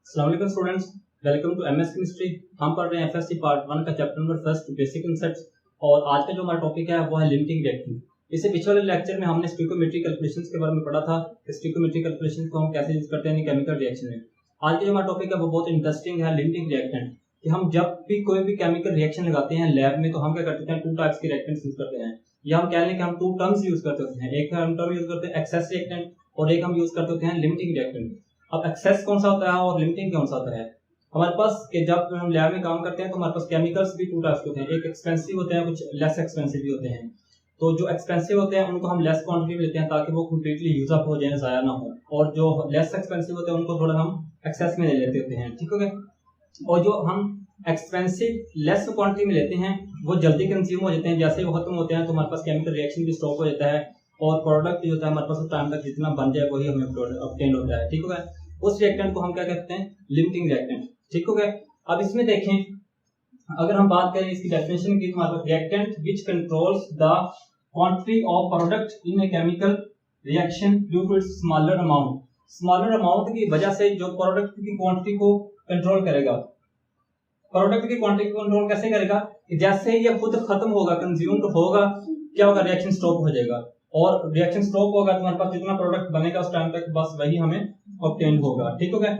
अस्सलाम वालेकुम students, welcome to MS chemistry. हम पढ़ रहे हैं एफएससी पार्ट 1 का चैप्टर नंबर 1 बेसिक कांसेप्ट्स और आज का जो हमारा टॉपिक है वो है लिमिटिंग रिएक्शन। इससे पिछले वाले लेक्चर में हमने स्टोइकोमेट्रिक कैलकुलेशंस के बारे में पढ़ा था कि स्टोइकोमेट्रिक कैलकुलेशंस को हम कैसे यूज करते हैं केमिकल रिएक्शन में। आज का जो हमारा टॉपिक है वो बहुत इंटरेस्टिंग है, लिमिटिंग रिएक्टेंट। कि हम जब भी कोई भी केमिकल रिएक्शन लगाते हैं लैब में तो हम क्या करते हैं, टू टाइप्स के रिएक्टेंट्स यूज करते हैं। या हम कह लें कि हम टू टर्म्स यूज करते होते हैं, एक हम टर्म यूज करते हैं एक्सेस रिएक्टेंट और एक हम यूज करते होते हैं लिमिटिंग रिएक्टेंट। अब एक्सेस कौन सा होता है और लिमिटिंग कौन सा होता है? हमारे पास कि जब हम लैब में काम करते हैं तो हमारे पास केमिकल्स भी टू टाइप्स होते हैं, एक एक्सपेंसिव होते हैं, कुछ लेस एक्सपेंसिव भी होते हैं। तो जो एक्सपेंसिव होते हैं उनको हम लेस क्वांटिटी में लेते हैं ताकि वो कंप्लीटली यूज अप हो जाए, जाया ना हो, और जो लेस एक्सपेंसिव होते हैं उनको थोड़ा हम एक्सेस में ले लेते होते हैं, ठीक हो गया। और जो हम एक्सपेंसिव लेस क्वांटिटी में लेते हैं वो जल्दी कंज्यूम हो जाते हैं, जैसे वो खत्म होते हैं तो हमारे पास केमिकल रिएक्शन भी स्टॉप हो जाता है और प्रोडक्ट जो होता है हमारे पास उस टाइम तक जितना बन जाए वही हमें ऑब्टेन होता है, ठीक हो गया। उस रिएक्टेंट को हम क्या कहते हैं, लिमिटिंग रिएक्टेंट, ठीक हो गया। अब इसमें देखें, अगर हम बात करें इसकी डेफिनेशन की, हमारे पास reactant which controls the quantity of product in a chemical reaction due to its smaller amount की वजह से जो प्रोडक्ट की क्वांटिटी को कंट्रोल करेगा। प्रोडक्ट की क्वांटिटी को कंट्रोल कैसे करेगा? जैसे ये खुद खत्म होगा, कंज्यूम्ड होगा, क्या होगा, रिएक्शन स्टॉप हो जाएगा। और रिएक्शन स्टॉप होगा तो हमारे पास जितना प्रोडक्ट बनेगा उस टाइम तक बस वही हमें ऑब्टेन होगा, ठीक हो गया।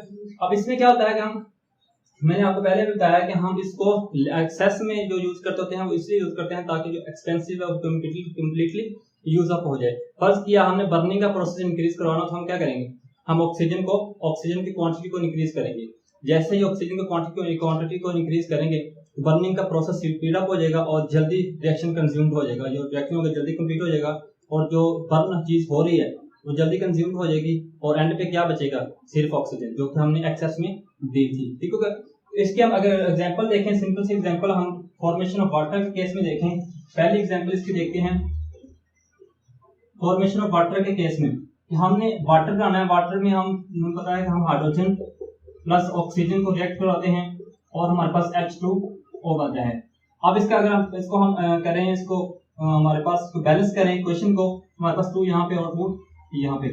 अब इसमें क्या होता है कि मैंने आपको पहले भी बताया कि हम इसको एक्सेस में जो यूज करते होते हैं वो इसलिए यूज करते हैं ताकि जो एक्सपेंसिव है वो कंप्लीटली यूज अप हो जाए। फर्स्ट किया हमने बर्निंग का प्रोसेस इंक्रीज करवाना तो हम क्या करेंगे, हम ऑक्सीजन की क्वांटिटी को इंक्रीज करेंगे। जैसे ही ऑक्सीजन की क्वांटिटी को इंक्रीज करेंगे बर्निंग का प्रोसेस स्पीड अप हो जाएगा और जल्दी रिएक्शन कंज्यूम्ड हो जाएगा, जो रिएक्शन होगा जल्दी कंप्लीट हो जाएगा और जो बर्न चीज हो रही है वो जल्दी कंज्यूम्ड हो जाएगी और एंड पे क्या बचेगा, सिर्फ ऑक्सीजन, जो कि हमने एक्सेस में दी थी, ठीक है। इसके हम अगर एग्जांपल देखें, सिंपल सी एग्जांपल हम फॉर्मेशन ऑफ वाटर के केस में देखें। पहली एग्जांपल इसकी देखते हैं फॉर्मेशन ऑफ वाटर के केस में। हमने वाटर बनाना है, वाटर में हमें पता है कि हम हाइड्रोजन प्लस ऑक्सीजन को रिएक्ट करवाते हैं और हमारे पास H2O बनता है। अब इसका अगर हम इसको हम करें, इसको हमारे पास बैलेंस करें इक्वेशन को, हमारे पास 2 यहाँ पे और 2 यहाँ पे,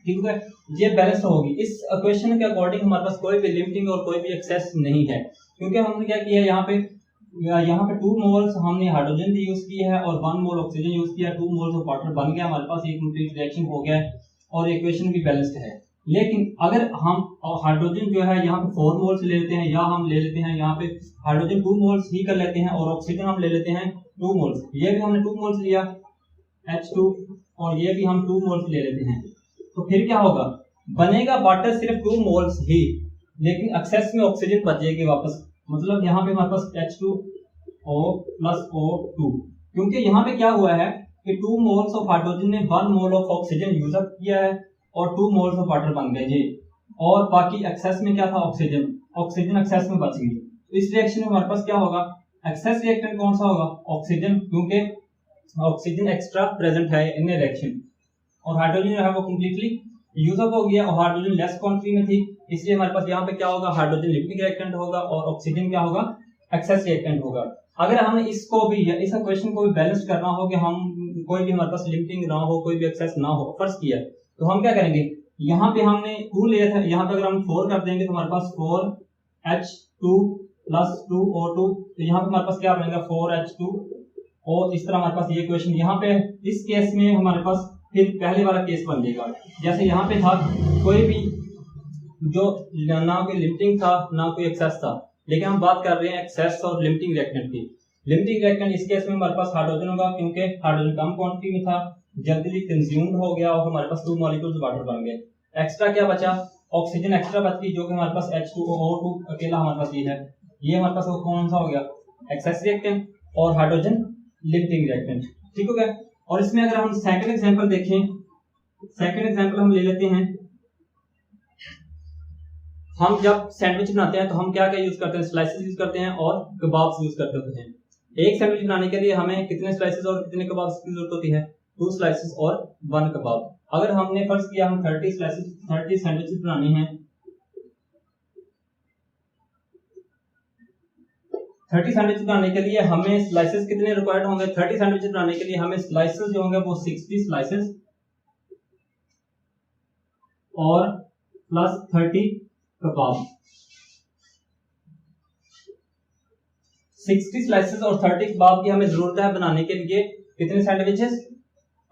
ठीक है। ये बैलेंस होगी। इस इक्वेशन के अकॉर्डिंग हमारे पास कोई भी लिमिटिंग और कोई भी एक्सेस नहीं है, क्योंकि हमने क्या किया है, यहाँ पे 2 मोल्स हमने हाइड्रोजन भी यूज किया है और 1 मोल ऑक्सीजन यूज किया है, 2 मोल्स ऑफ वाटर बन गया, हमारे पास एक कंप्लीट रिएक्शन हो गया और इक्वेशन भी बैलेंस्ड है। लेकिन अगर हम हाइड्रोजन जो है यहाँ पे 4 मोल्स ले लेते हैं, या हम ले लेते हैं यहाँ पे हाइड्रोजन 2 मोल्स ही कर लेते हैं और ऑक्सीजन हम ले लेते हैं 2 मोल्स, ये भी हमने 2 मोल्स लिया H2 और ये भी हम 2 मोल्स ले लेते हैं, तो फिर क्या होगा, बनेगा वाटर सिर्फ 2 मोल्स ही, लेकिन एक्सेस में ऑक्सीजन बच जाएगी वापस। मतलब यहाँ पे हमारे पास H2O प्लस O2, क्योंकि यहाँ पे क्या हुआ है कि 2 मोल्स ऑफ हाइड्रोजन ने 1 mole of oxygen use up किया है और 2 मोल्स ऑफ वाटर बन गए जी, और बाकी एक्सेस में क्या था, ऑक्सीजन एक्सेस में बच गई। तो इस रिएक्शन में हमारे पास क्या होगा, एक्सेस रिएक्टेंट कौन सा होगा, ऑक्सीजन, क्योंकि ऑक्सीजन एक्स्ट्रा प्रेजेंट है इन रिएक्शन और हाइड्रोजन जो है वो कंप्लीटली यूज अप हो गया और हाइड्रोजन लेस क्वांटिटी में थी, इसलिए हमारे पास यहाँ पे क्या होगा, हाइड्रोजन लिमिटिंग रिएक्टेंट होगा और ऑक्सीजन क्या होगा, एक्सेस रिएक्टेंट होगा। अगर हमें इसको भी या इस इक्वेशन को भी बैलेंस करना हो कि हम कोई भी हमारे पास लिमिटिंग ना हो, कोई भी एक्सेस ना हो, फर्स्ट किया, तो हम क्या करेंगे, यहाँ पे हमने 2 लिया था, यहाँ पे अगर हम 4 कर देंगे तो हमारे पास 4H2 प्लस 2O2, तो यहाँ पे हमारे पास क्या बनेगा, 4H2 और इस तरह हमारे पास ये इक्वेशन, यहाँ पे इस केस में हमारे पास फिर पहले वाला केस बन जाएगा। जैसे यहाँ पे था कोई भी जो ना कोई लिमिटिंग था ना कोई एक्सेस था, लेकिन हम बात कर रहे हैं एक्सेस और लिमिटिंग रिएक्टेंट की। लिमिटिंग रिएक्टेंट इस केस में हमारे पास हाइड्रोजन होगा, क्योंकि हाइड्रोजन कम क्वांटिटी में था, जल्दी कंज्यूम्ड हो गया और हमारे पास 2 मॉलिक्यूल्स वाटर बन गए। एक्स्ट्रा क्या बचा, ऑक्सीजन एक्स्ट्रा बच गई, जो कि हमारे पास H2O2 अकेला हमारे पास ये हमारे पास कौन सा हो गया, एक्सेस रिएक्टेंट, और हाइड्रोजन लिमिटिंग रिएक्टेंट, ठीक हो गया। और इसमें अगर हम सेकंड एग्जांपल देखें, सेकंड एग्जांपल हम ले लेते हैं, हम जब सैंडविच बनाते हैं तो हम क्या यूज करते हैं, स्लाइसेस यूज करते हैं और कबाब्स यूज करते होते हैं। एक सैंडविच बनाने के लिए हमें कितने स्लाइसेस और कितने कबाब्स की जरूरत होती है, 2 स्लाइसेस और 1 कबाब। अगर हमने फर्ज किया हम 30 सैंडविचेस बनाने हैं, 30 सैंडविच बनाने के लिए हमें स्लाइसेस कितने रिक्वायर्ड होंगे, 30 सैंडविच बनाने के लिए हमें स्लाइसेस जो होंगे वो 60 स्लाइसेस और प्लस 30 कबाब। 60 स्लाइसेस और 30 कबाब की हमें जरूरत है बनाने के लिए कितने सैंडविचेस,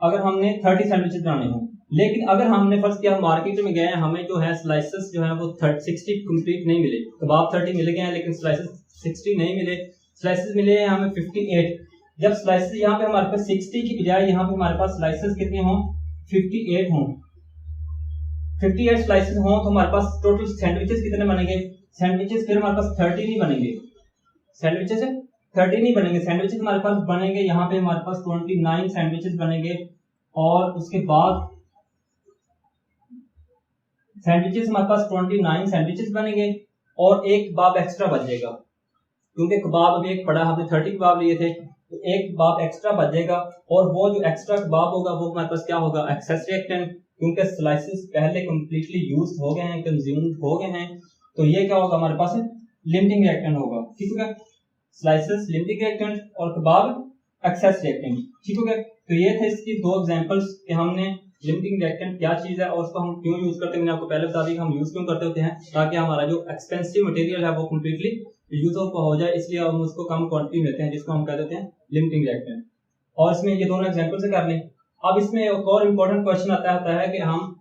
अगर हमने 30 सैंडविचेस बनाने हों। लेकिन अगर हमने फर्स्ट किया मार्केट में गए, हमें जो है स्लाइसेस जो है वो 60 कंप्लीट नहीं मिले, कबाब 30 मिल गए हैं लेकिन स्लाइसेस 60 नहीं मिले, स्लाइसेस मिले हैं हमें 58। जब स्लाइसेस यहाँ पे हमारे पास 60 की बजाय यहाँ पे हमारे पास स्लाइसेस कितने हों, 58 हों, 58 स्लाइसेस हों तो हमारे पास टोटल सैंडविचेस कितने बनेंगे, सैंडविचेस फिर हमारे पास 30 नहीं बनेंगे, सैंडविचेस 30 नहीं बनेंगे, सैंडविचेस हमारे पास बनेंगे यहाँ पे हमारे पास 29 सैंडविचेस बनेंगे। और उसके बाद सैंडविचेस हमारे पास 29 सैंडविचेस बनेंगे और एक कबाब एक्स्ट्रा बचेगा, क्योंकि कबाब अभी एक पड़ा, हमने 30 कबाब लिए थे तो एक कबाब एक्स्ट्रा बचेगा। और वो जो एक्स्ट्रा कबाब होगा वो हमारे पास क्या होगा, एक्सेस रिएक्टेंट, क्योंकि स्लाइसेस पहले कंप्लीटली यूज हो गए हैं, कंज्यूम हो गए हैं, तो ये क्या होगा हमारे पास लिमिटिंग रिएक्टेंट होगा। ठीक है, स्लाइसेस लिमिटिंग रिएक्टेंट और कबाब एक्सेस रिएक्टेंट। ठीक हो गया। तो ये थे इसकी दो एग्जांपल्स कि हमने लिमिटिंग रिएक्टेंट क्या चीज है और उसको हम क्यों यूज करते हैं। मैंने आपको पहले बता दी हम यूज क्यों करते होते हैं, ताकि हमारा जो एक्सपेंसिव मटेरियल है वो कंप्लीटली यूज हो जाए, इसलिए हम उसको कम क्वांटिटी में लेते हैं, जिसको हम कह देते हैं लिमिटिंग रिएक्टेंट। और इसमें ये दोनों एग्जांपल से कर लें। अब इसमें एक और इम्पोर्टेंट क्वेश्चन आता है कि हम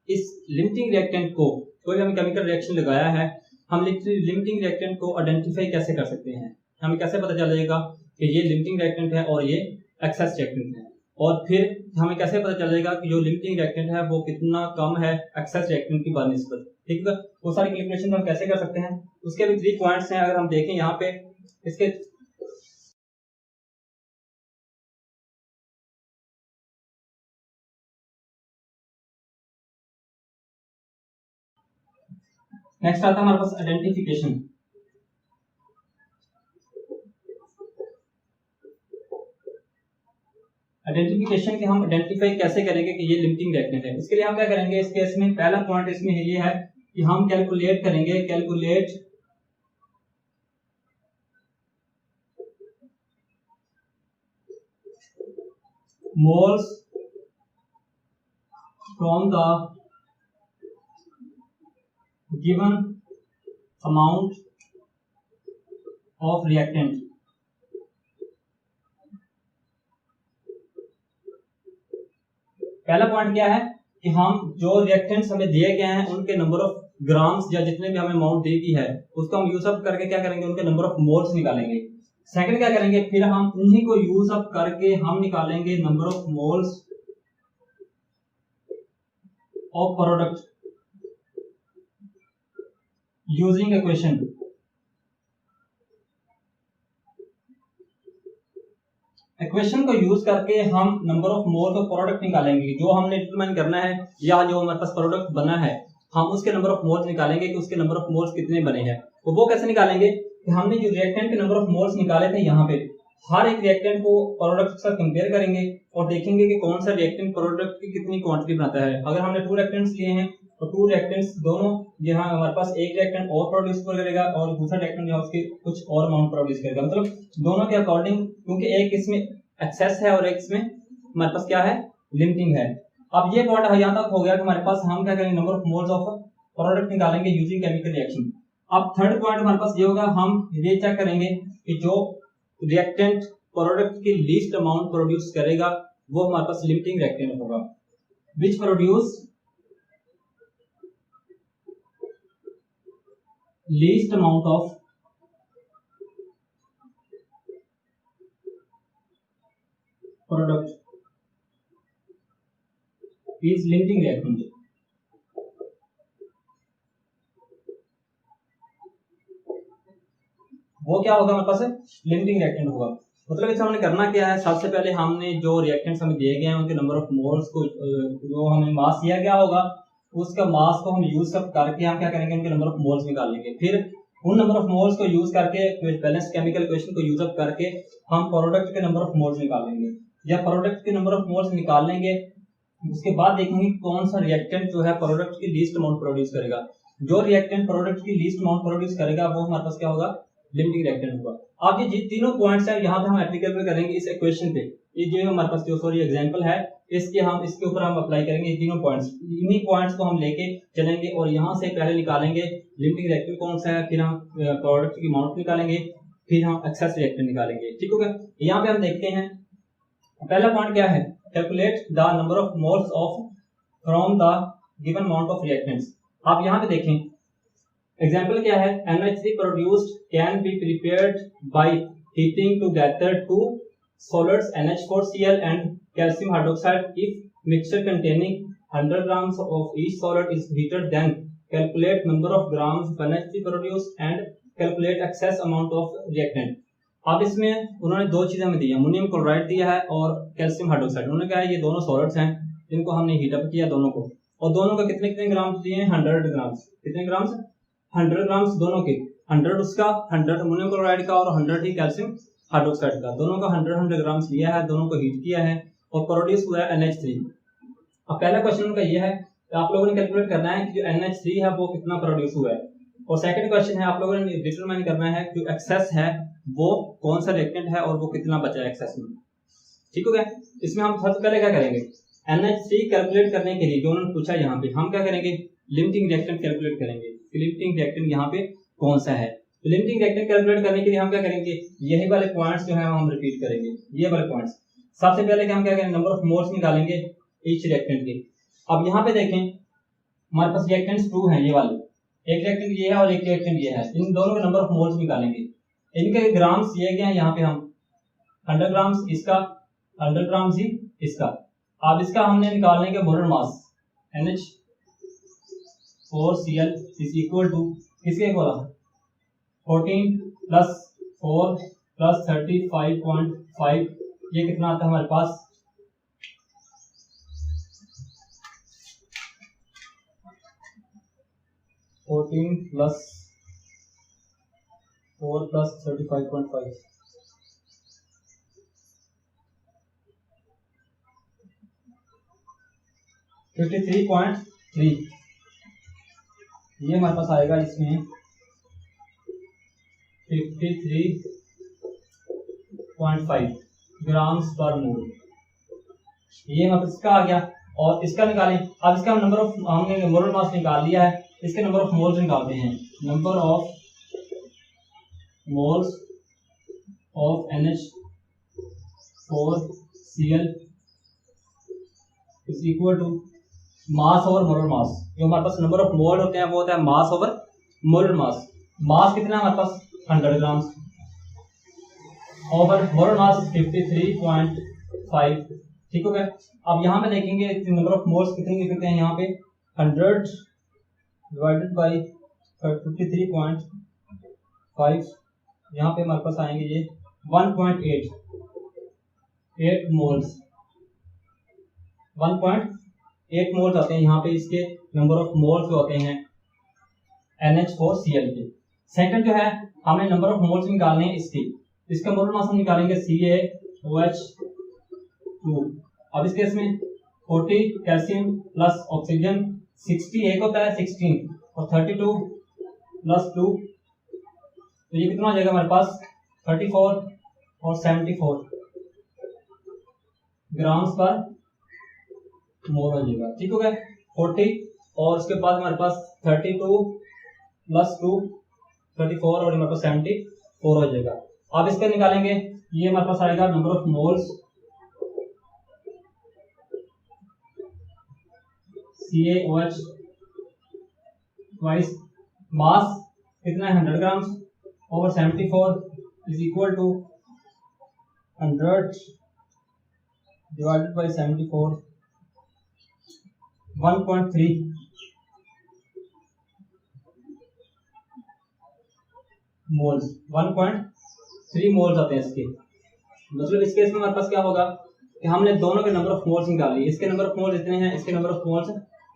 इस लिमिटिंग रिएक्टेंट को, कोई हम केमिकल रिएक्शन लगाया है, हम लिमिटिंग रिएक्टेंट को आइडेंटिफाई कैसे कर सकते हैं, हमें कैसे पता चलेगा कि ये लिमिटिंग रिएक्टेंट है और ये एक्सेस रिएक्टेंट है, और फिर हमें कैसे पता चलेगा कि जो लिमिटिंग रिएक्टेंट है वो कितना कम है एक्सेस रिएक्टेंट की बनिस्बत। ठीक है, वो सारी कैलकुलेशन हम कैसे कर सकते हैं, उसके भी 3 पॉइंट्स हैं। अगर हम देखें यहाँ पे इसके नेक्स्ट आता है हमारे पास आइडेंटिफिकेशन। आइडेंटिफिकेशन के हम आइडेंटिफाई कैसे करेंगे कि ये लिमिटिंग रिएक्टेंट है। इसके लिए हम क्या करेंगे, इस केस में पहला पॉइंट इसमें ये है कि हम कैलकुलेट करेंगे, calculate moles from the given amount of reactant. पहला पॉइंट क्या है कि हम जो रिएक्टेंट्स हमें दिए गए हैं उनके नंबर ऑफ ग्राम्स या जितने भी हमें अमाउंट दी गई है उसको हम यूज अप करके क्या करेंगे, उनके नंबर ऑफ मोल्स निकालेंगे। सेकंड क्या करेंगे, फिर हम उन्हीं को यूज अप करके हम निकालेंगे number of moles of product using equation. Equation को यूज करके हम number of moles of product निकालेंगे। जो हमने डिटरमाइन करना है या जो हमारे पास प्रोडक्ट बना है हम उसके नंबर ऑफ मोल्स निकालेंगे कि उसके नंबर ऑफ मोल्स कितने बने हैं। तो वो कैसे निकालेंगे कि हमने जो रिएक्टेंट के नंबर ऑफ मोल्स निकाले थे यहाँ पे हर एक रिएक्टेंट को प्रोडक्ट के साथ कंपेयर करेंगे और देखेंगे कि कौन सा रिएक्टेंट प्रोडक्ट की कितनी क्वांटिटी बनाता है। अगर हमने 2 रिएक्टेंट्स लिए हैं तो 2 रिएक्टेंट्स दोनों यहाँ हमारे पास एक रिएक्टेंट और प्रोड्यूस करेगा और दूसरा रिएक्टेंट यहाँ उसके कुछ और अमाउंट प्रोड्यूस करेगा, मतलब दोनों के अकॉर्डिंग, क्योंकि एक इसमें एक्सेस है और एक इसमें हमारे पास क्या है, लिमिटिंग है। अब ये पॉइंट यहाँ तक हो गया कि हमारे पास हम क्या करेंगे, number of moles of product निकालेंगे यूजिंग केमिकल रिएक्शन। अब थर्ड पॉइंट हमारे पास ये होगा, हम ये चेक करेंगे कि जो रिएक्टेंट प्रोडक्ट की लीस्ट अमाउंट प्रोड्यूस करेगा वो हमारे पास लिमिटिंग रिएक्टेंट होगा, which produce least amount of product is limiting reactant. वो क्या होगा हमारे पास, लिमिटिंग रिएक्टेंट होगा। मतलब इससे हमने करना क्या है, सबसे पहले हमने जो रिएक्टेंट्स हमें दिए गए हैं उनके नंबर ऑफ मोल्स को, जो हमें मास दिया गया होगा उसका मास को हम यूज अप करके हम क्या करेंगे, उनके नंबर ऑफ मोल्स निकाल लेंगे। फिर उन नंबर ऑफ मोल्स को यूज करके बैलेंस केमिकल इक्वेशन को यूज अप करके हम प्रोडक्ट के नंबर ऑफ मोल्स निकाल लेंगे। या प्रोडक्ट के नंबर ऑफ मोल्स निकाल लेंगे, उसके बाद देखेंगे कौन सा रिएक्टेंट जो है प्रोडक्ट की लीस्ट अमाउंट प्रोड्यूस करेगा। जो रिएक्टेंट प्रोडक्ट की लीस्ट अमाउंट प्रोड्यूस करेगा वो हमारे पास क्या होगा, लिमिटिंग रिएक्टेंट होगा। अब ये तीनों पॉइंट्स हैं यहाँ पे हम एप्लीकेबल करेंगे इस इक्वेशन पे। ये जो हमारे पास जो सॉरी एग्जांपल है इसके ऊपर हम अप्लाई करेंगे ये तीनों पॉइंट्स, इन्हीं पॉइंट्स को हम लेके चलेंगे और यहाँ से पहले निकालेंगे लिमिटिंग रिएक्टेंट कौन सा है, फिर हम प्रोडक्ट की अमाउंट निकालेंगे, फिर हम एक्सेस रिएक्टेंट निकालेंगे। ठीक हो गया। यहाँ पे हम देखते हैं पहला पॉइंट क्या है, calculate the number of moles of from the given amount of reactants. आप यहाँ पे देखें एग्जाम्पल क्या है, NH3 produced can be prepared by heating together two solids NH4Cl and calcium hydroxide if mixture containing 100 grams of each solid is heated, then calculate number of grams of NH3 produced and calculate excess amount of reactant। अब इसमें उन्होंने दो चीजें हमें दी है, ammonium chloride दिया है और कैल्शियम हाइड्रोक्साइड। उन्होंने कहा है ये दोनों सॉलिड्स हैं जिनको हमने हीटअप किया दोनों को, और दोनों का कितने कितने ग्राम्स दिए हैं, 100 ग्राम्स। कितने ग्राम्स, 100 ग्राम्स दोनों के, 100 उसका, 100 अमोनियम क्लोराइड का और 100 ही कैल्शियम हाइड्रोक्साइड का, दोनों का 100 ग्राम्स लिया है, दोनों को हीट किया है और प्रोड्यूस हुआ है NH3। अब पहला क्वेश्चन उनका ये है कि आप लोगों ने कैलकुलेट करना है कि जो NH3 है वो कितना प्रोड्यूस हुआ है, और सेकंड क्वेश्चन है आप लोगों ने डिटरमाइन करना है कि एक्सेस है वो कौन सा रिएक्टेंट है और वो कितना बचा है एक्सेस में। ठीक हो गया। इसमें हम सबसे पहले क्या करेंगे, NH3 कैलकुलेट करने के लिए जो उन्होंने पूछा यहाँ पे हम क्या करेंगे, लिमिटिंग रिएक्टेंट कैलकुलेट करेंगे। लिमिटिंग रिएक्टेंट यहाँ पे कौन सा है, लिमिटिंग रिएक्टेंट कैलकुलेट करने के लिए हम क्या करेंगे, यही वाले पॉइंट्स जो है हम रिपीट करेंगे, ये वाले पॉइंट्स। सबसे पहले हम क्या करेंगे, नंबर ऑफ मोल्स निकालेंगे ईच रिएक्टेंट के। अब यहाँ पे देखें हमारे पास रिएक्टेंट्स 2 हैं, ये वाले, एक रिएक्टेंट ये है और एक रिएक्टेंट ये है, इन दोनों के नंबर ऑफ मोल्स निकालेंगे। इनके ग्राम्स दिए गए हैं यहाँ पे, हम 100 ग्राम्स इसका, 100 ग्राम्स ही इसका। अब इसका हमने निकालने के molar mass NH4Cl is equal to किसके बोला, 14 प्लस 4 प्लस 35.5, ये कितना आता है हमारे पास, 14 प्लस 4 प्लस 35.5, 53.3, ये हमारे पास आएगा इसमें 53.5 ग्राम्स पर मोल, ये मतलब इसका आ गया। और इसका निकालें, अब इसका नंबर ऑफ, हमने मोलर मास निकाल लिया है, इसके नंबर ऑफ मोल्स निकालते हैं। Number of moles of NH4Cl is equal to mass over molar mass. जो हमारे पास नंबर ऑफ मोल होते हैं वो होता है मास ओवर मोलर मास। मास कितना है हमारे पास, 100 ग्राम्स ओवर मोलर मास 53.5। ठीक हो गया। अब यहाँ पे देखेंगे नंबर ऑफ मोल्स कितने लिख सकते हैं, यहाँ पे 100 डिवाइडेड बाई 53.5, यहाँ पे हमारे पास आएंगे ये 1.8 मोल्स, 1.8 मोल्स आते हैं यहाँ पे इसके नंबर ऑफ मोल्स जो होते हैं NH4Cl के। सेकंड जो है हमने नंबर ऑफ मोल्स निकालने हैं इसके, इसका मोलर मास हम निकालेंगे CaOH2। अब इस केस में 40 कैल्शियम प्लस ऑक्सीजन, 60 एक होता है 16 और 32 प्लस 2, तो ये कितना हो जाएगा हमारे पास 34 और 74 ग्राम्स पर मोल हो जाएगा। ठीक हो गया। 40 और उसके बाद हमारे पास 32 प्लस 2 34 और हमारे पास 74 हो जाएगा। अब इसका निकालेंगे, ये हमारे पास आएगा number of moles CaOH twice, mass कितना है 100 grams over 74 is equal to 100 divided by 74, 1.3 moles, 1.3 moles आते हैं इसके। मतलब इस केस में हमारे पास क्या होगा कि हमने दोनों के नंबर ऑफ मोल्स निकाल लिए, इसके नंबर ऑफ मोल्स इतने हैं, इसके नंबर ऑफ मोल्स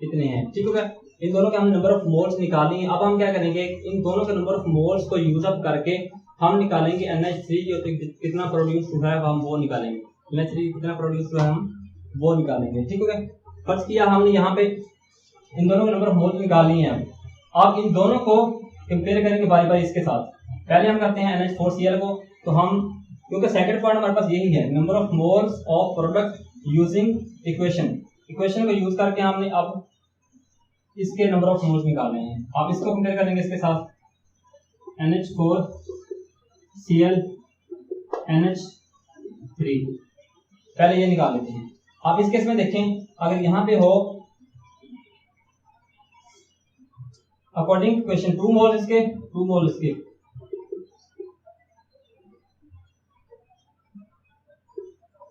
इतने हैं। ठीक हो गया। इन दोनों के हमने नंबर ऑफ मोल्स निकाली। अब हम क्या करेंगे, इन दोनों के नंबर ऑफ मोल्स को यूज अप करके हम निकालेंगे NH3 कितना प्रोड्यूस हुआ है, हम वो निकालेंगे। NH3 कितना प्रोड्यूस हुआ है हम वो निकालेंगे। ठीक हो गया। फर्स्ट किया हमने यहाँ पे इन दोनों के नंबर ऑफ मोल्स निकाल लिए हैं। अब इन दोनों को कंपेयर करेंगे बारी बारी इसके साथ। पहले हम करते हैं NH4Cl को, तो हम क्योंकि सेकंड पॉइंट हमारे पास यही है, number of moles of product using equation को यूज करके हमने अब इसके नंबर ऑफ मोल्स निकालने हैं। आप इसको कंपेयर करेंगे इसके साथ NH4Cl NH3, पहले ये निकाल लेते हैं। आप इस केस में देखें, अगर यहाँ पे हो अकॉर्डिंग टू इक्वेशन 2 मोल इसके,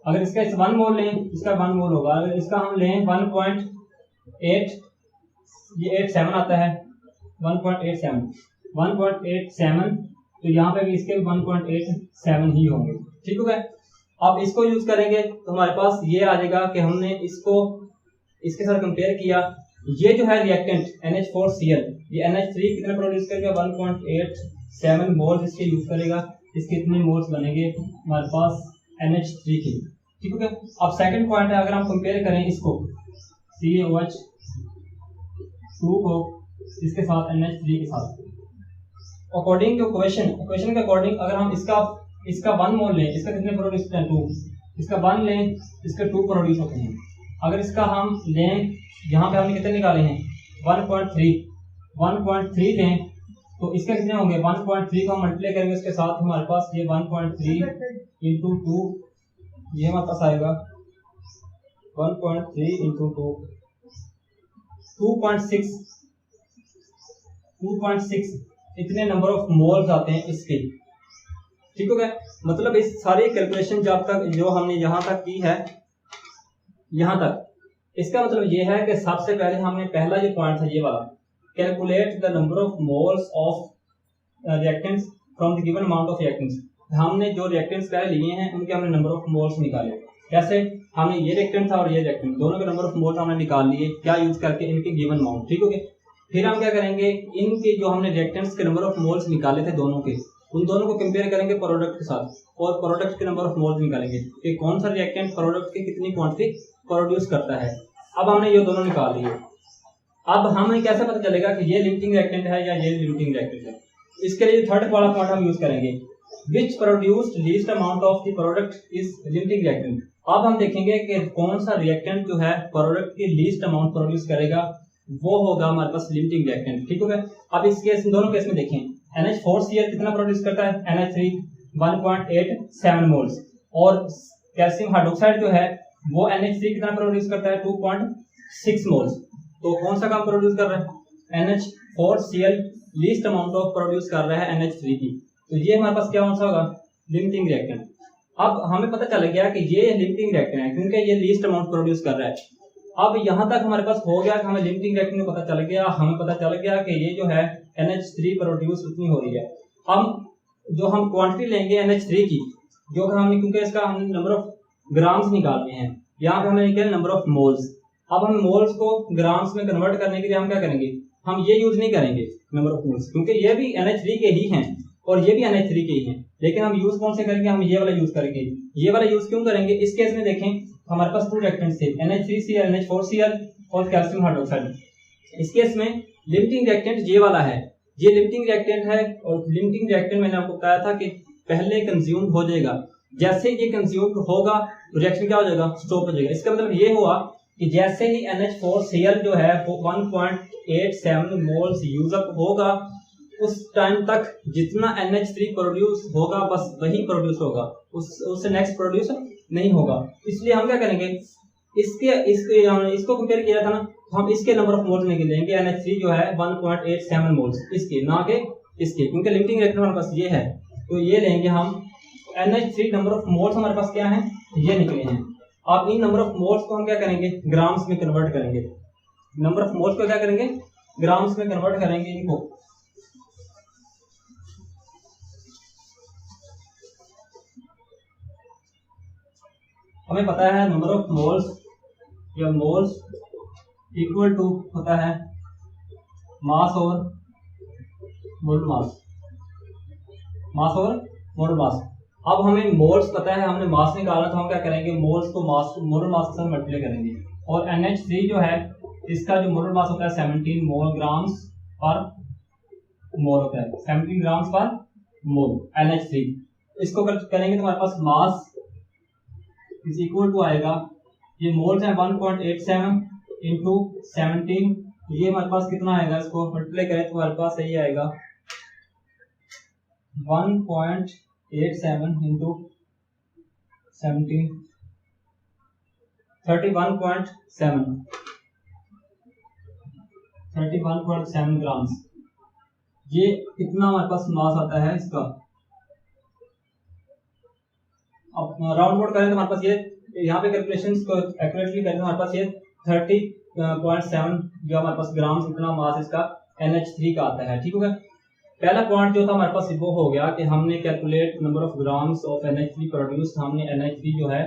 अगर इसका 1 मोल लें, इसका 1 मोल होगा। अगर इसका हम लें 1.8, ये 87 आता है, 1.87, तो यहाँ पे भी इसके 1.87 ही होंगे। ठीक हो गया। अब इसको यूज करेंगे तो हमारे पास ये आ जाएगा कि हमने इसको इसके साथ कंपेयर किया। ये जो है रिएक्टेंट NH4Cl, ये NH3 कितना प्रोड्यूस करेगा, 1.87 मोल्स इसके यूज करेगा। इसके कितने मोल्स बनेंगे हमारे पास NH3 के। ठीक हो गया। अब सेकंड पॉइंट है, अगर हम कंपेयर करें इसको CaOH2 को इसके साथ NH3 के साथ, अकॉर्डिंग टू इक्वेशन के अकॉर्डिंग अगर हम इसका 1 मोल लें, इसका कितने प्रोड्यूस होते हैं 2, इसका 1 लें, इसके 2 प्रोड्यूस होते हैं। अगर इसका हम लें, यहाँ पे हमने कितने निकाले हैं 1.3 लें, तो इसके कितने होंगे 1.3 को हम मल्टीप्लाई करेंगे इसके साथ, हमारे पास ये 1.3 इंटू 2, ये हमारे पास आएगा 1.3 इंटू 2, 2.6 इतने नंबर ऑफ मोल्स आते हैं इसके। ठीक हो गया। मतलब इस सारी कैलकुलेशन जब तक जो हमने यहाँ तक की है, यहाँ तक, इसका मतलब ये है कि सबसे पहले हमने पहला जो पॉइंट था ये वाला, calculate the number of moles of reactants from the given amount of reactants. हमने जो रिएक्टेंट्स पहले लिए हैं उनके हमने नंबर ऑफ मोल्स निकाले। जैसे हमने ये रिएक्टेंट था और ये रिएक्टेंट, दोनों के नंबर ऑफ मोल्स हमने निकाल लिए, क्या यूज करके, इनके गिवन अमाउंट। ठीक हो गया। फिर हम क्या करेंगे, इनके जो हमने रिएक्टेंट्स के नंबर ऑफ मोल्स निकाले थे दोनों के, उन दोनों को कंपेयर करेंगे प्रोडक्ट के साथ और प्रोडक्ट के नंबर ऑफ मोल्स निकालेंगे कि कौन सा रिएक्टेंट प्रोडक्ट की कितनी क्वांटिटी प्रोड्यूस करता है। अब हमने ये दोनों निकाल लिए। अब हमें कैसे पता चलेगा कि ये लिमिटिंग रिएक्टेंट है या ये लिमिटिंग रिएक्टेंट है। इसके लिए थर्ड वाला पॉइंट हम यूज करेंगे, which produced least amount of the product is limiting reactant. अब हम देखेंगे कि कौन सा रिएक्टेंट जो है प्रोडक्ट की लीस्ट अमाउंट प्रोड्यूस करेगा, वो होगा हमारे पास लिमिटिंग रिएक्टेंट। ठीक हो गया। अब इस केस दोनों केस में देखें, NH4Cl कितना प्रोड्यूस करता है, NH3 1.87 मोल्स, और कैल्शियम हाइड्रोक्साइड जो है वो NH3 कितना प्रोड्यूस करता है 2.6 मोल्स। तो कौन सा काम प्रोड्यूस कर रहा है, NH4Cl least amount of produce कर रहा है NH3 की। तो ये हमारे पास क्या कौन सा होगा, लिमिटिंग रिएक्टेंट। अब हमें पता चल गया कि ये लिमिटिंग रिएक्टेंट है क्योंकि ये लीस्ट अमाउंट प्रोड्यूस कर रहा है। अब यहाँ तक हमारे पास हो गया कि हमें लिमिटिंग रिएक्टेंट पता चल गया, हमें पता चल गया कि ये जो है NH3 प्रोड्यूस उतनी हो रही है। अब जो हम क्वांटिटी लेंगे NH3 की, जो हमने, क्योंकि इसका हमने नंबर ऑफ ग्राम्स निकालने हैं, यहाँ पे हमने निकाले नंबर ऑफ मोल्स। अब हम मोल्स को ग्राम्स में कन्वर्ट करने के लिए हम क्या करेंगे, हम ये यूज नहीं करेंगे नंबर ऑफ मोल्स, क्योंकि ये भी NH3 के ही हैं और ये भी NH3 के ही हैं, लेकिन हम यूज कौन से करेंगे, हम ये वाला यूज करेंगे। ये वाला यूज क्यों करेंगे, इस केस में देखें हमारे पास 2 रिएक्टेंट्स थे, NH3Cl NH4Cl और कैल्शियम हाइड्रोक्साइड। इस केस में लिमिटिंग रिएक्टेंट ये वाला है, ये लिमिटिंग रिएक्टेंट है, और लिमिटिंग रिएक्टेंट मैंने आपको बताया था कि पहले कंज्यूम हो जाएगा, जैसे ये कंज्यूम होगा रिएक्शन क्या हो जाएगा, स्टॉप हो जाएगा। इसका मतलब ये हुआ कि जैसे ही NH4Cl जो है वो 1.87 मोल्स यूज अप होगा, उस टाइम तक जितना NH3 प्रोड्यूस होगा बस वही प्रोड्यूस होगा, उससे नेक्स्ट प्रोड्यूस नहीं होगा। इसलिए हम क्या करेंगे, इसको कंपेयर किया था ना, तो हम इसके नंबर ऑफ मोल्स निकालेंगे। NH3 जो है 1.87 मोल्स, इसके ना के इसके, क्योंकि लिमिटिंग रिएक्टेंट हमारे पास ये है, तो ये लेंगे हम। NH3 नंबर ऑफ मोल्स हमारे पास क्या है, ये निकले हैं। अब इन नंबर ऑफ मोल्स को हम क्या करेंगे, ग्राम्स में कन्वर्ट करेंगे। नंबर ऑफ मोल्स को क्या करेंगे, ग्राम्स में कन्वर्ट करेंगे इनको। हमें पता है नंबर ऑफ मोल्स या मोल्स इक्वल टू होता है मास और मोल मास, मास और मोल मास। अब हमें मोल्स पता है, हमने मास निकाला, तो हम क्या करेंगे, मोल्स को मास मोल मास के साथ मल्टीप्लाई करेंगे। और NH3 जो है इसका जो मोल मास होता है 17 मोल ग्राम्स पर मोल होता है, 17 ग्राम्स पर मोल NH3। इसको करेंगे तो हमारे पास मास इज इक्वल टू आएगा ये मोल्स है 1.87 इंटू 17, ये हमारे पास कितना आएगा, इसको मल्टीप्लाई करें तो हमारे पास सही आएगा 1.87 इंटू 17 31.7 ग्राम्स। ये कितना हमारे पास मास आता है इसका। अब राउंड अबाउट करें तो हमारे पास ये यहाँ पे कैलकुलेशंस को एक्यूरेटली करें तो हमारे पास ये 30.7 जो हमारे पास ग्राम्स इतना मास इसका NH3 का आता है। ठीक हो गया। पहला पॉइंट जो था हमारे पास वो हो गया कि हमने calculate number of grams of NH3 produced. हमने NH3 जो है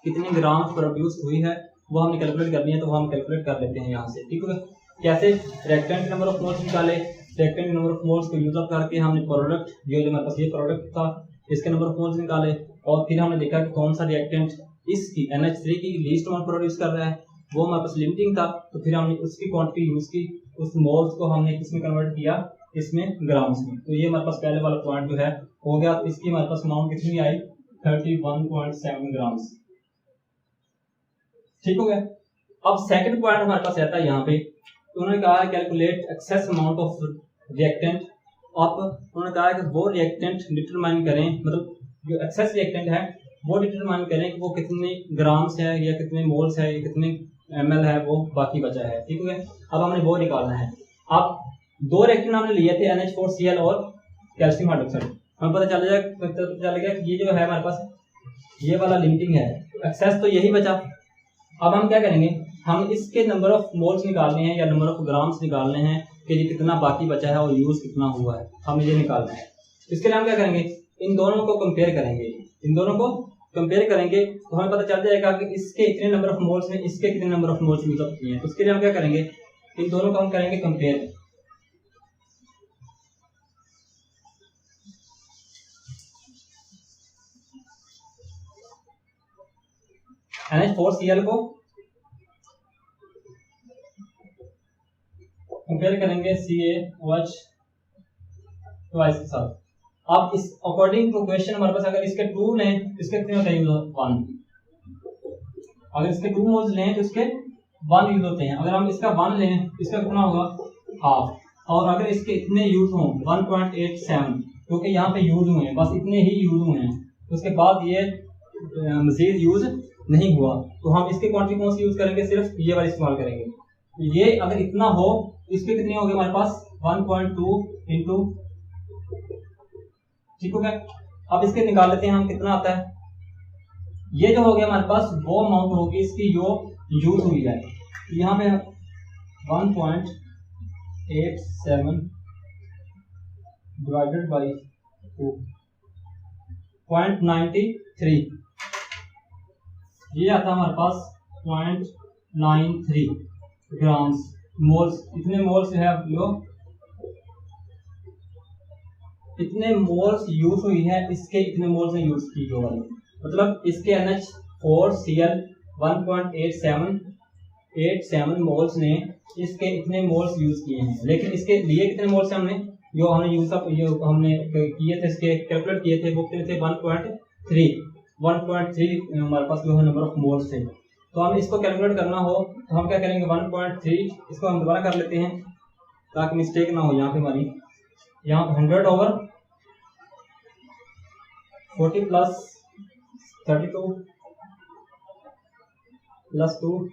कितने ग्राम्स प्रोड्यूस हुई है वो हमने कैलकुलेट करनी है, तो हम कैलकुलेट कर लेते हैं यहाँ से। ठीक है। कैसे, रिएक्टेंट नंबर ऑफ मोल्स निकाले, रिएक्टेंट नंबर ऑफ मोल्स को यूज अप करके हमने प्रोडक्ट जो हमारे पास ये प्रोडक्ट था इसके नंबर ऑफ मोल्स निकाले, और फिर हमने देखा कि कौन सा रिएक्टेंट इसकी NH3 की लीस्ट अमाउंट प्रोड्यूस कर रहा है, वो हमारे पास लिमिटिंग था, तो फिर हमने उसकी क्वांटिटी यूज की, उस मोल्स को हमने किसमें कन्वर्ट किया, इसमें ग्राम्स में। तो ये हमारे पास पहले वाला पॉइंट जो है हो गया। तो इसकी हमारे पास अमाउंट कितनी आई, 31.7 ग्राम्स। ठीक हो गया। अब सेकंड पॉइंट हमारे पास आता है यहाँ पे, तो उन्होंने कहा calculate excess amount of reactant. अब उन्होंने कहा कि वो रिएक्टेंट डिटरमाइन करें, मतलब जो एक्सेस रिएक्टेंट है वो डिटरमाइन करें कि वो कितने ग्राम्स है या कितने मोल्स है या कितने ml है वो बाकी बचा है। ठीक है। अब हमने वो निकालना है। अब दो रिएक्टेंट हमने लिए थे NH4Cl और कैल्शियम हाइड्रोक्साइड। हमें पता चल गया कि ये जो है हमारे पास ये वाला लिमिटिंग है, एक्सेस तो यही बचा। अब हम क्या करेंगे, हम इसके नंबर ऑफ मोल्स निकालने हैं या नंबर ऑफ ग्राम्स निकालने हैं कि ये कितना बाकी बचा है और यूज कितना हुआ है, हमें ये निकालना है। इसके लिए हम क्या करेंगे, इन दोनों को कंपेयर करेंगे। इन दोनों को कंपेयर करेंगे तो हमें पता चल जाएगा कि इसके इतने नंबर ऑफ मोल्स में इसके कितने number of moles use up किए हैं। उसके लिए हम क्या करेंगे, इन दोनों को हम करेंगे कंपेयर। NH4Cl को कंपेयर करेंगे CaOH ट्वाइस के साथ। अब इस अकॉर्डिंग टू क्वेश्चन हमारे पास अगर इसके 2 लें तो इसके कितने होते हैं, 1। अगर इसके 2 मोल्स लें तो इसके 1 यूज होते हैं। अगर हम इसका 1 लें तो इसका कितना होगा, हाफ। और अगर इसके इतने यूज हों 1.87, क्योंकि यहाँ पे यूज हुए हैं, बस इतने ही यूज हुए हैं, तो उसके बाद ये मजीद यूज नहीं हुआ, तो हम इसके क्वांटिटी कौन सी यूज करेंगे, सिर्फ ये वाला इस्तेमाल करेंगे। ये अगर इतना हो इसके कितने हो गए हमारे पास 1.2 इंटू। ठीक हो गया। अब इसके निकाल लेते हैं हम कितना आता है। ये जो हो गया हमारे पास वो अमाउंट होगी इसकी जो यूज हुई है। यहाँ पे 1.87 डिवाइडेड बाई 2.93, ये आता है हमारे पास 0.93 ग्राम्स मोल्स। इतने मोल्स है जो इतने मोल्स यूज हुई है, इसके इतने मोल्स ने यूज की जो वाली, मतलब इसके NH4Cl 1.87 मोल्स ने इसके इतने मोल्स यूज किए हैं। लेकिन इसके लिए कितने मोल्स हमने जो हमने यूज अप हमने किए थे, इसके कैलकुलेट किए थे वो कितने थे, 1.3 हमारे पास जो है नंबर ऑफ मोल्स थे। तो हम इसको कैलकुलेट करना हो तो हम क्या करेंगे, 1.3 इसको हम दोबारा कर लेते हैं ताकि मिस्टेक ना हो। यहाँ पे हमारी यहाँ 100/40 प्लस 32 प्लस 2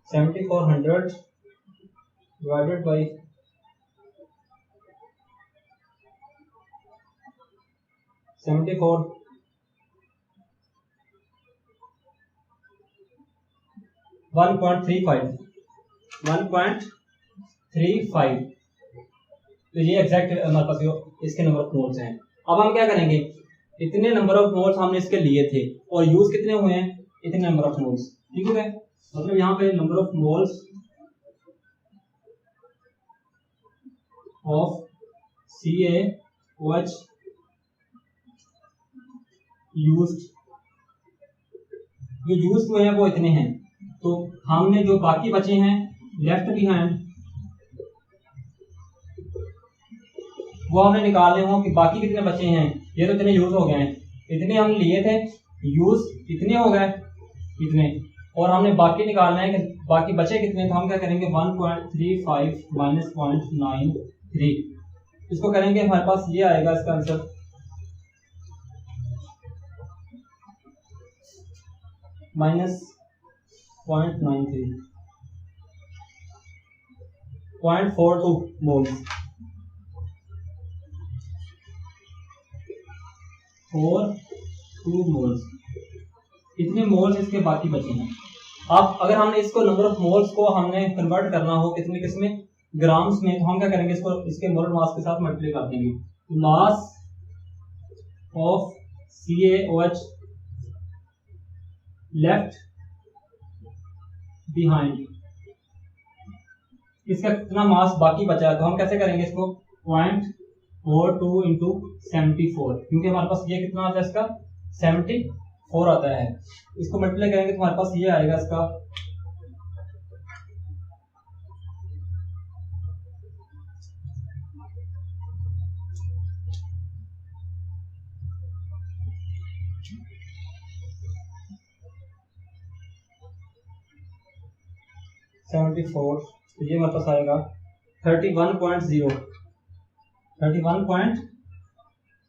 7400 डिवाइडेड बाई 74 1.35। तो ये एग्जैक्ट हमारे पास इसके नंबर ऑफ मोल्स हैं। अब हम क्या करेंगे, इतने नंबर ऑफ मोल्स हमने इसके लिए थे और यूज कितने हुए हैं, इतने नंबर ऑफ मोल्स। ठीक है, मतलब यहाँ पे number of moles of CaOH used, जो यूज हुए हैं वो इतने हैं। तो हमने जो बाकी बचे हैं लेफ्ट बिहाइंड वो हमने निकालने हो कि बाकी कितने बचे हैं। ये तो इतने यूज हो गए हैं, इतने हम लिए थे, यूज कितने हो गए, इतने, और हमने बाकी निकालना है कि बाकी बचे कितने। तो हम क्या करेंगे 1.35 माइनस 0.93, इसको करेंगे हमारे पास ये आएगा इसका आंसर माइनस 0.93 0.42 मोल्स, 42 मोल्स, इतने मोल्स इसके बाकी बचे हैं। अब अगर हमने इसको नंबर ऑफ मोल्स को हमने कन्वर्ट करना हो कितने किसमें, ग्राम्स में, तो हम क्या करेंगे इसको इसके मोलर मास के साथ मल्टीप्लाई कर देंगे। Mass of CaOH left behind, इसका कितना मास बाकी बचा है, तो हम कैसे करेंगे इसको 0.42 इंटू 74, क्योंकि हमारे पास ये कितना आता है इसका 74 आता है, इसको मल्टीप्लाई करेंगे तो हमारे पास ये आएगा इसका 74, तो ये हमारे पास आएगा 31.0,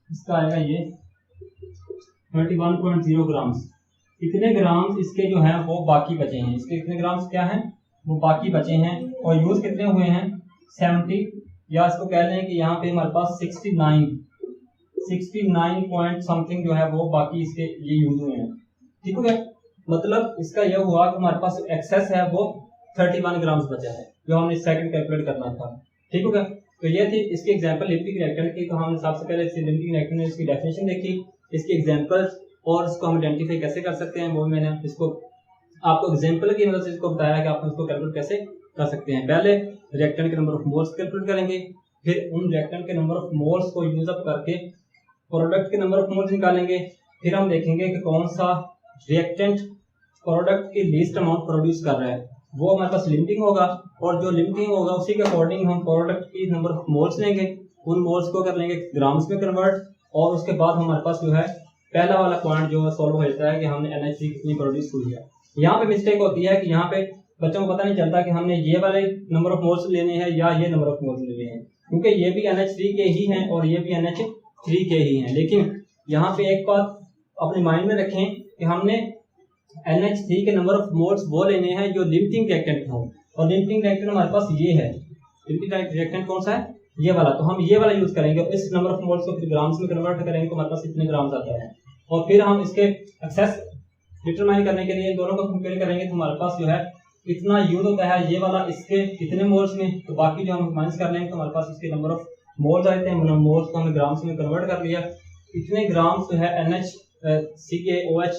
इसका आएगा ये 31.0 ग्राम्स। इतने ग्राम्स इसके जो हैं वो बाकी बचे हैं, इसके कितने ग्राम्स क्या हैं वो बाकी बचे हैं, और यूज कितने हुए हैं 70, या इसको कह लें कि यहाँ पे हमारे पास 69 पॉइंट समथिंग जो है वो बाकी इसके ये यूज हुए हैं। ठीक हो गया, मतलब इसका यह हुआ कि हमारे पास एक्सेस है वो 31 ग्राम्स बचा है जो हमने सेकंड कैलकुलेट करना था। ठीक हो गया, तो ये थी इसकी एग्जांपल लिपिक रिएक्टेंट की। तो हमने सबसे पहले लिपिक रिएक्टेंट में इसकी डेफिनेशन देखी, इसकी एग्जांपल्स और इसको हम आइडेंटिफाई कैसे कर सकते हैं वो मैंने इसको आपको एग्जांपल की मदद से इसको बताया कि आप इसको कैलकुलेट कैसे कर सकते हैं। पहले रिएक्टेंट के नंबर ऑफ मोल्स कैलकुलेट करेंगे, फिर उन रिएक्टेंट के नंबर ऑफ मोल्स को यूज अप करके प्रोडक्ट के नंबर ऑफ मोल्स निकालेंगे, फिर हम देखेंगे कि कौन सा रिएक्टेंट प्रोडक्ट की लीस्ट अमाउंट प्रोड्यूस कर रहा है, वो हमारे पास लिमिटिंग होगा, और जो लिमिटिंग होगा उसी के अकॉर्डिंग हम प्रोडक्ट की नंबर ऑफ मोल्स लेंगे, उन मोल्स को कर लेंगे ग्राम्स में कन्वर्ट, और उसके बाद हमारे पास जो है पहला वाला पॉइंट जो सॉल्व हो जाता है कि हमने NH3 कितनी प्रोड्यूस हुई है। यहाँ पे मिस्टेक होती है कि यहाँ पे बच्चों को पता नहीं चलता कि हमने ये वाले नंबर ऑफ मोल्स लेने हैं या ये नंबर ऑफ मोल्स लेने हैं, क्योंकि ये भी NH3 के ही हैं और ये भी NH3 के ही हैं। लेकिन यहाँ पे एक बात अपने माइंड में रखें कि हमने NH3 के नंबर ऑफ मोल्स वो लेने हैं जो लिमिटिंग रिएक्टेंट हो, और लिमिटिंग रिएक्टेंट हमारे पास ये है, लिमिटिंग रिएक्टेंट कौन सा है ये वाला, तो हम ये वाला यूज करेंगे। इस नंबर ऑफ मोल्स को फिर ग्राम्स में कन्वर्ट करेंगे तो हमारे पास इतने ग्राम्स आता है, और फिर हम इसके एक्सेस डिटरमाइन करने के लिए इन दोनों को कंपेयर करेंगे तो हमारे पास जो है इतना यूज होता है ये वाला इसके कितने मोल्स में, तो बाकी जो हम माइनस कर लेंगे तो हमारे पास इसके नंबर ऑफ मोल्स आते हैं, मतलब मोल्स को हमने ग्राम्स में कन्वर्ट कर लिया, इतने ग्राम्स जो है CaOH